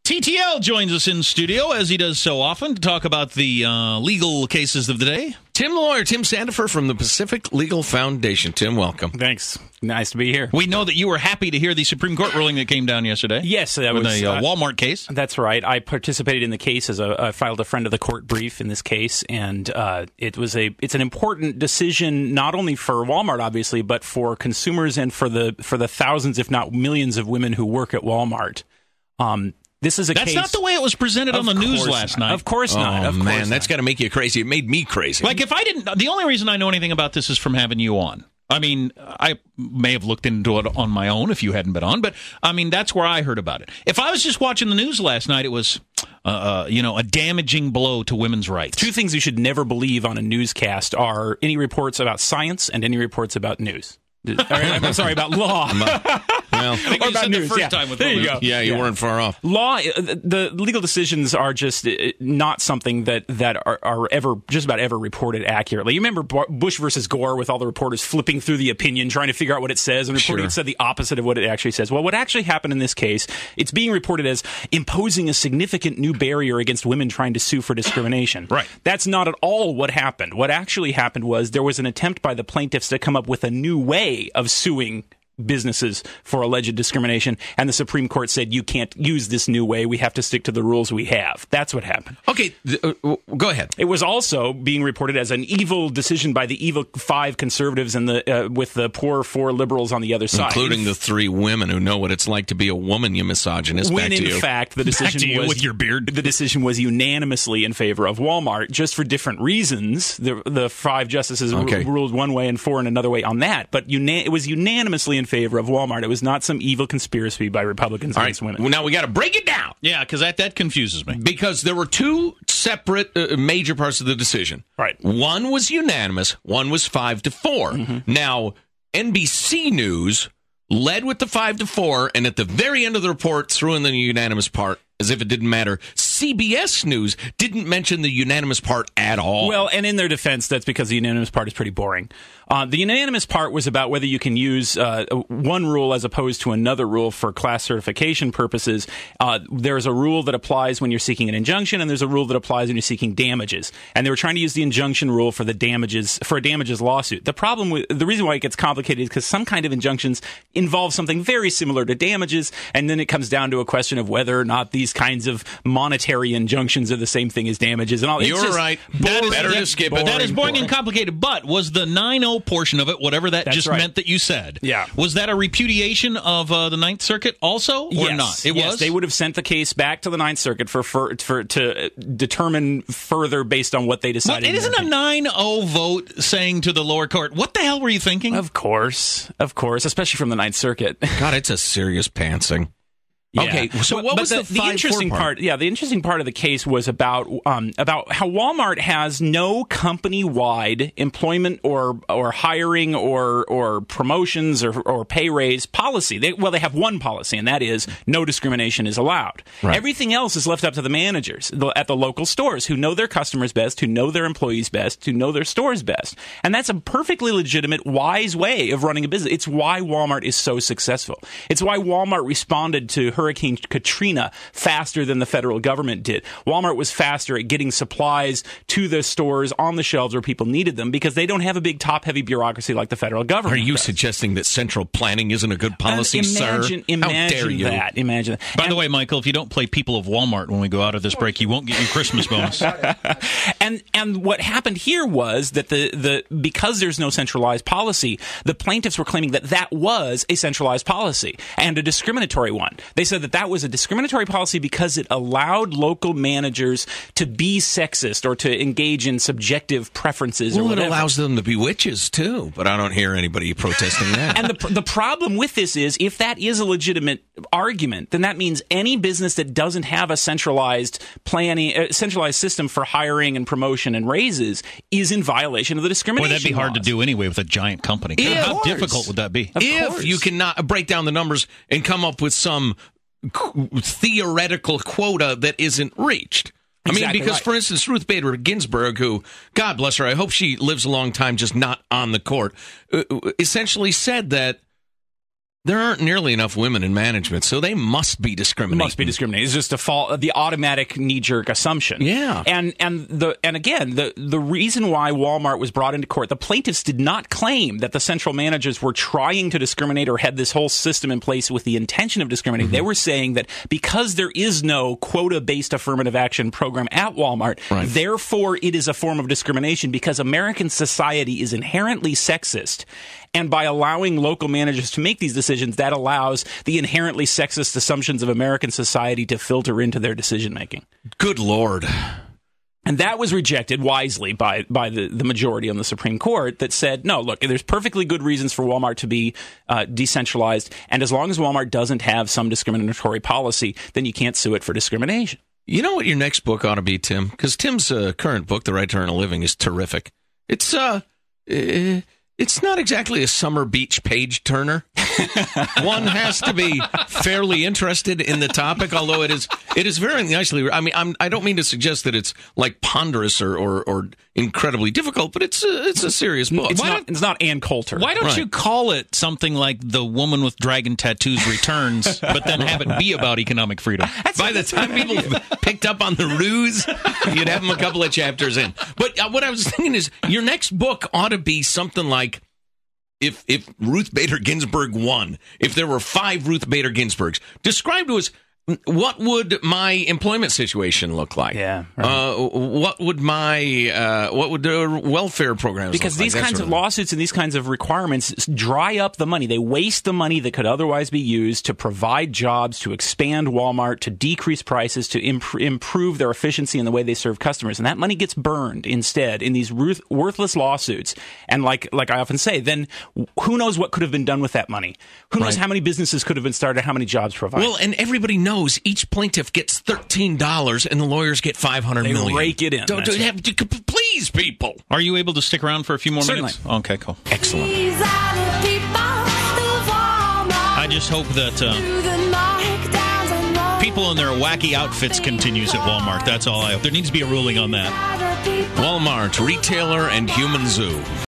TTL joins us in studio, as he does so often, to talk about the legal cases of the day. Tim the lawyer, Tim Sandefur from the Pacific Legal Foundation. Tim, welcome. Thanks. Nice to be here. We know that you were happy to hear the Supreme Court ruling that came down yesterday. Yes, that with was a Walmart case. That's right. I participated in the case as I filed a friend of the court brief in this case, and it's an important decision not only for Walmart, obviously, but for consumers and for the thousands, if not millions, of women who work at Walmart. This is a That's case. not the way it was presented on the news last night. Of course not. Oh, man, that's got to make you crazy. It made me crazy. Like, if I didn't... The only reason I know anything about this is from having you on. I mean, I may have looked into it on my own if you hadn't been on, but, I mean, that's where I heard about it. If I was just watching the news last night, it was, a damaging blow to women's rights. Two things you should never believe on a newscast are any reports about science and any reports about news. I'm sorry, about law. Well, I think or you about said news. the first time with there you go. Yeah, you weren't far off. Law, the legal decisions are just not something that are ever just about ever reported accurately. You remember Bush versus Gore with all the reporters flipping through the opinion, trying to figure out what it says, and reporting it said the opposite of what it actually says. Well, what actually happened in this case, it's being reported as imposing a significant new barrier against women trying to sue for discrimination. Right. That's not at all what happened. What actually happened was there was an attempt by the plaintiffs to come up with a new way of suing businesses for alleged discrimination, and the Supreme Court said you can't use this new way. We have to stick to the rules we have. That's what happened. Okay, go ahead. It was also being reported as an evil decision by the evil 5 conservatives and with the poor 4 liberals on the other side, including the 3 women who know what it's like to be a woman. You misogynist. When back to in you. fact the decision was with your beard. The decision was unanimously in favor of Walmart, just for different reasons. The 5 justices ruled one way and 4 in another way on that, but it was unanimously in favor of Walmart. It was not some evil conspiracy by Republicans against women. Well, now we got to break it down. Yeah, because that confuses me. Because there were 2 separate major parts of the decision. Right. One was unanimous. One was 5-4. Mm-hmm. Now, NBC News led with the 5-4, and at the very end of the report threw in the unanimous part as if it didn't matter. CBS News didn't mention the unanimous part at all. Well, and in their defense, that's because the unanimous part is pretty boring. The unanimous part was about whether you can use one rule as opposed to another rule for class certification purposes. There's a rule that applies when you're seeking an injunction, and there's a rule that applies when you're seeking damages. And they were trying to use the injunction rule for a damages lawsuit. The reason why it gets complicated is because some kind of injunctions involve something very similar to damages, and then it comes down to a question of whether or not these kinds of monetary injunctions are the same thing as damages. And all. You're right. Better to skip it. That is boring and complicated. But was the 9-0 portion of it, whatever that That's just right. meant that you said, yeah, was that a repudiation of the Ninth Circuit also, or not? It was? They would have sent the case back to the Ninth Circuit to determine further based on what they decided. Well, it isn't a 9-0 vote saying to the lower court, what the hell were you thinking? Of course, especially from the Ninth Circuit. God, it's a serious pantsing. Yeah. Okay, so what was the interesting part? Yeah, the interesting part of the case was about how Walmart has no company-wide employment or hiring or promotions or pay raise policy. They have one policy, and that is no discrimination is allowed. Right. Everything else is left up to the managers at the local stores who know their customers best, who know their employees best, who know their stores best. And that's a perfectly legitimate, wise way of running a business. It's why Walmart is so successful. It's why Walmart responded to Hurricane Katrina faster than the federal government did. Walmart was faster at getting supplies to the stores on the shelves where people needed them because they don't have a big top-heavy bureaucracy like the federal government. Are you does. Suggesting that central planning isn't a good policy, sir? Imagine How dare you? that. Imagine that. By the way, Michael, if you don't play People of Walmart when we go out of this break, you won't get your Christmas bonus. And what happened here was that because there's no centralized policy, the plaintiffs were claiming that was a centralized policy and a discriminatory one. They said that was a discriminatory policy because it allowed local managers to be sexist or to engage in subjective preferences. Well, or whatever. It allows them to be witches too, but I don't hear anybody protesting that. And the problem with this is, if that is a legitimate argument, then that means any business that doesn't have a centralized system for hiring and promotion and raises is in violation of the discrimination Boy, that'd be hard laws. to do anyway with a giant company. Yeah, how difficult would that be? If you cannot break down the numbers and come up with some theoretical quota that isn't reached. Exactly I mean, because, right. for instance, Ruth Bader Ginsburg, who, God bless her, I hope she lives a long time, just not on the court, essentially said that There aren't nearly enough women in management, so they must be discriminating. It's just the automatic knee-jerk assumption. Yeah. And again, the reason why Walmart was brought into court, the plaintiffs did not claim that the central managers were trying to discriminate or had this whole system in place with the intention of discriminating. They were saying that because there is no quota-based affirmative action program at Walmart, therefore it is a form of discrimination because American society is inherently sexist. And by allowing local managers to make these decisions, that allows the inherently sexist assumptions of American society to filter into their decision-making. Good Lord. And that was rejected wisely by the majority on the Supreme Court that said, no, look, there's perfectly good reasons for Walmart to be decentralized. And as long as Walmart doesn't have some discriminatory policy, then you can't sue it for discrimination. You know what your next book ought to be, Tim? Because Tim's current book, The Right to Earn a Living, is terrific. It's not exactly a summer beach page turner. One has to be fairly interested in the topic, although it is very nicely. I mean, I don't mean to suggest that it's like ponderous or incredibly difficult, but it's a serious book. It's not Ann Coulter. Why don't you call it something like The Woman with Dragon Tattoos Returns, but then have it be about economic freedom? By the time people picked up on the ruse, you'd have them a couple of chapters in. But what I was thinking is your next book ought to be something like if Ruth Bader Ginsburg won, if there were 5 Ruth Bader Ginsburgs, describe to us what would my employment situation look like? Yeah. Right. What would the welfare programs because look like? These kinds of lawsuits and these kinds of requirements dry up the money. They waste the money that could otherwise be used to provide jobs, to expand Walmart, to decrease prices, to improve their efficiency in the way they serve customers. And that money gets burned instead in these worthless lawsuits. And like I often say, then who knows what could have been done with that money? Who knows how many businesses could have been started, how many jobs provided? Well, and everybody knows each plaintiff gets $13 and the lawyers get $500 million. They rake it in. Please, people. Are you able to stick around for a few more minutes? Okay, cool. Excellent. I just hope that people in their wacky outfits continues at Walmart. That's all I hope. There needs to be a ruling on that. Walmart, retailer and human zoo.